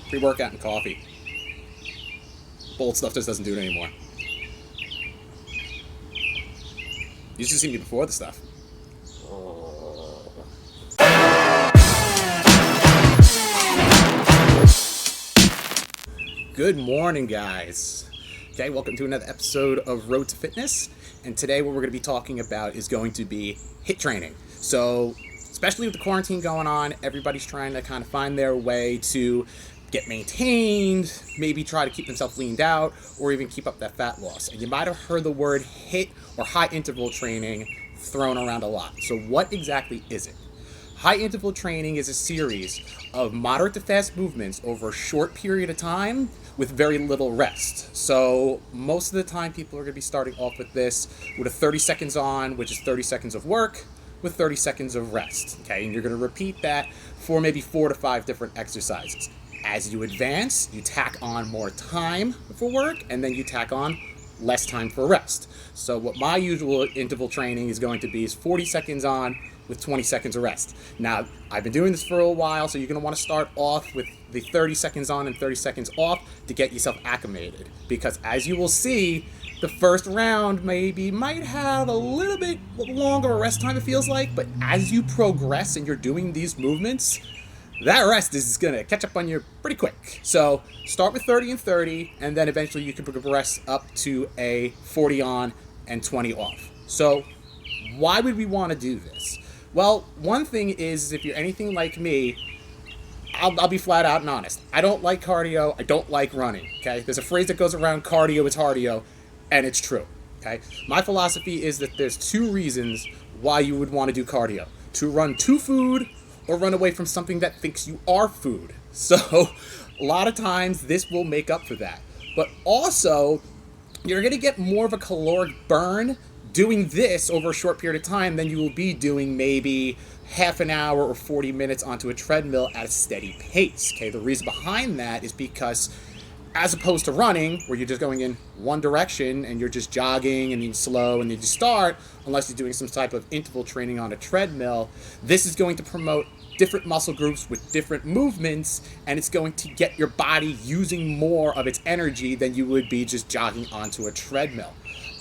Pre-workout and coffee. Bold stuff just doesn't do it anymore. You should see me before the stuff. Good morning, guys. Okay, welcome to another episode of Road to Fitness. And today what we're going to be talking about is going to be HIIT training. So, especially with the quarantine going on, everybody's trying to kind of find their way to get maintained, maybe try to keep themselves leaned out, or even keep up that fat loss. And you might have heard the word HIIT or high interval training thrown around a lot. So what exactly is it? High interval training is a series of moderate to fast movements over a short period of time with very little rest. So most of the time people are going to be starting off with this with a 30 seconds on, which is 30 seconds of work, with 30 seconds of rest. Okay, and you're going to repeat that for maybe 4 to 5 different exercises. As you advance, you tack on more time for work, and then you tack on less time for rest. So what my usual interval training is going to be is 40 seconds on with 20 seconds of rest. Now, I've been doing this for a while, so you're going to want to start off with the 30 seconds on and 30 seconds off to get yourself acclimated. Because as you will see, the first round might have a little bit longer rest time, it feels like, but as you progress and you're doing these movements, that rest is going to catch up on you pretty quick. So start with 30 and 30, and then eventually you can progress up to a 40 on and 20 off. So why would we want to do this? Well, one thing is, if you're anything like me, I'll be flat out and honest. I don't like cardio. I don't like running, okay? There's a phrase that goes around, cardio is cardio, and it's true, okay? My philosophy is that there's 2 reasons why you would want to do cardio. To run to food or run away from something that thinks you are food. So a lot of times this will make up for that. But also, you're going to get more of a caloric burn doing this over a short period of time than you will be doing maybe half an hour or 40 minutes onto a treadmill at a steady pace. Okay, the reason behind that is because as opposed to running, where you're just going in one direction and you're just jogging and you slow and then you start, unless you're doing some type of interval training on a treadmill, this is going to promote different muscle groups with different movements, and it's going to get your body using more of its energy than you would be just jogging onto a treadmill.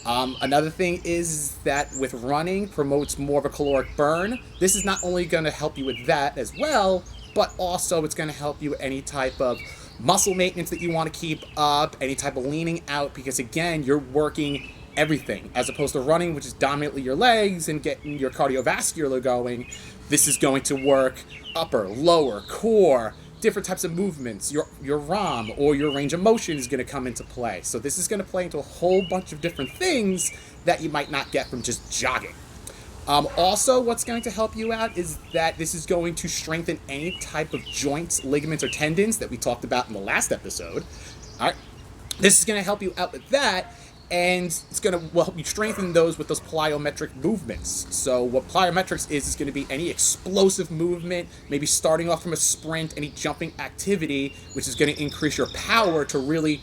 Another thing is that with running promotes more of a caloric burn. This is not only going to help you with that as well, but also it's going to help you with any type of muscle maintenance that you want to keep up, any type of leaning out, because again, you're working everything as opposed to running, which is dominantly your legs and getting your cardiovascular going. This is going to work upper, lower, core, different types of movements. Your ROM or your range of motion is going to come into play. So this is going to play into a whole bunch of different things that you might not get from just jogging. Also, what's going to help you out is that this is going to strengthen any type of joints, ligaments, or tendons that we talked about in the last episode. All right, this is going to help you out with that, and it's going to help you strengthen those with those plyometric movements. So what plyometrics is going to be any explosive movement, maybe starting off from a sprint, any jumping activity, which is going to increase your power to really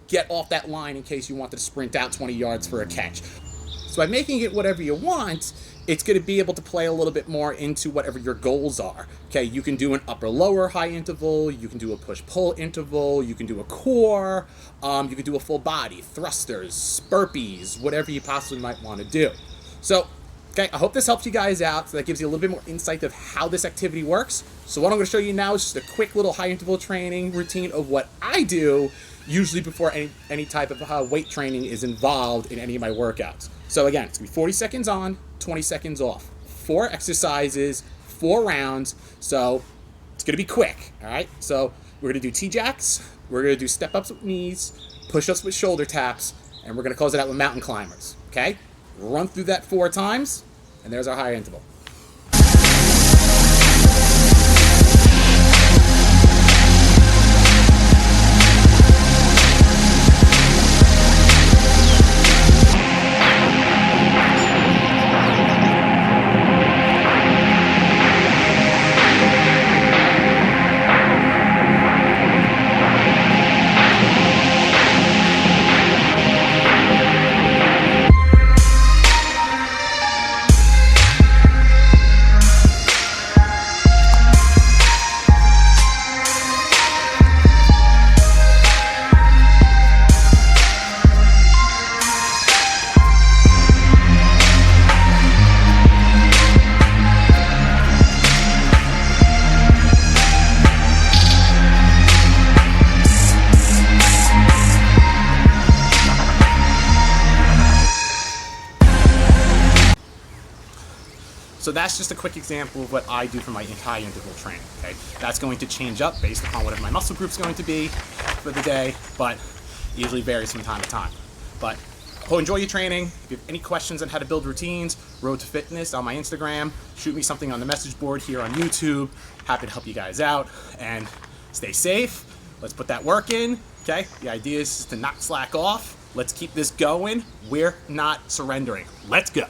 get off that line in case you wanted to sprint out 20 yards for a catch. So by making it whatever you want, it's going to be able to play a little bit more into whatever your goals are. Okay, you can do an upper-lower high interval, you can do a push-pull interval, you can do a core, you can do a full body, thrusters, burpees, whatever you possibly might want to do. So, okay, I hope this helps you guys out, so that gives you a little bit more insight of how this activity works. So what I'm going to show you now is just a quick little high interval training routine of what I do, usually before any type of weight training is involved in any of my workouts. So again, it's going to be 40 seconds on, 20 seconds off. 4 exercises, 4 rounds, so it's going to be quick, all right? So we're going to do T-jacks, we're going to do step-ups with knees, push-ups with shoulder taps, and we're going to close it out with mountain climbers, okay? Run through that 4 times, and there's our high interval. So that's just a quick example of what I do for my high interval training. Okay, that's going to change up based upon whatever my muscle group's going to be for the day, but usually varies from time to time. But enjoy your training. If you have any questions on how to build routines, Road to Fitness on my Instagram, shoot me something on the message board here on YouTube. Happy to help you guys out, and stay safe. Let's put that work in. Okay, the idea is to not slack off. Let's keep this going. We're not surrendering. Let's go.